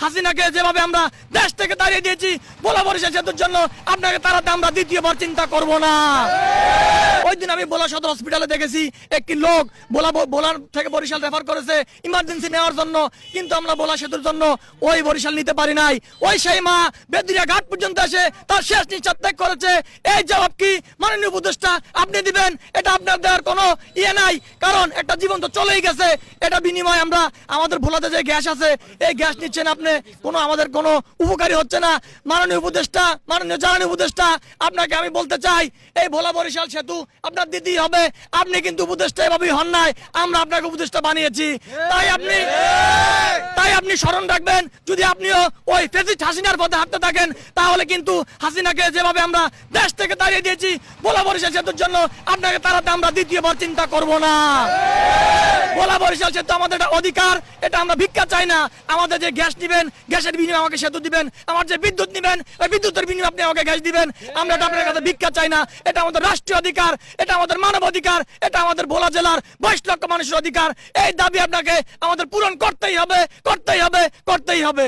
হাসিনাকে যেভাবে আমরা দেশ থেকে তাড়িয়ে দিয়েছি ভোলা বরিশাল সেতুর জন্য আপনাকে তাড়াতে আমরা দ্বিতীয়বার চিন্তা করব না। ওই দিন আমি ভোলা সদর হসপিটালে দেখেছি একটি লোক ভোলার থেকে বরিশাল রেফার করেছে ইমার্জেন্সি নেওয়ার জন্য, কিন্তু আমরা ভোলা সেতুর জন্য ওই বরিশাল নিতে পারি নাই। ওই সেই মা বেদুরিয়া ঘাট পর্যন্ত এসে তার শেষ নিঃশ্বাস ত্যাগ করেছে। এই জবাব কি মাননীয় উপদেষ্টা আপনি দিবেন? এটা আপনার দেওয়ার কোনো ইয়ে নাই, কারণ একটা জীবন তো চলেই গেছে। এটা বিনিময় আমরা আমাদের ভোলাতে যে গ্যাস আছে এই গ্যাস নিচ্ছেন আপনি, আমাদের কোনো উপকারী হচ্ছে না। মাননীয় উপদেষ্টা, মাননীয় জ্বালানি উপদেষ্টা, আপনাকে আমি বলতে চাই এই ভোলা বরিশাল সেতু আপনার দিতেই হবে। আপনি কিন্তু উপদেষ্টা এভাবেই হন নাই, আমরা আপনাকে উপদেষ্টা বানিয়েছি। তাই আপনি স্মরণ রাখবেন, যদি আপনিও ওই ফেসিস্ট হাসিনার পথে হাঁটতে থাকেন তাহলে কিন্তু হাসিনাকে যেভাবে আমরা দেশ থেকে তাড়িয়ে দিয়েছি ভোলা বরিশাল সেতুর জন্য আপনাকে তাড়াতে আমরা দ্বিতীয়বার চিন্তা করব না। ভোলা বরিশাল সেতু আমাদের একটা অধিকার, এটা আমরা ভিক্ষা চাই না। আমাদের যে গ্যাস নিবেন গ্যাসের বিনিময়ে আমাকে সেতু দিবেন, আমার যে বিদ্যুৎ নিবেন ওই বিদ্যুতের বিনিময়ে আপনি আমাকে গ্যাস দিবেন। আমরা এটা আপনার কাছে ভিক্ষা চাই না, এটা আমাদের রাষ্ট্রীয় অধিকার, এটা আমাদের মানব অধিকার, এটা আমাদের ভোলা জেলার 22 লক্ষ মানুষের অধিকার। এই দাবি আপনাকে আমাদের পূরণ করতেই হবে, করতেই হবে, করতেই হবে।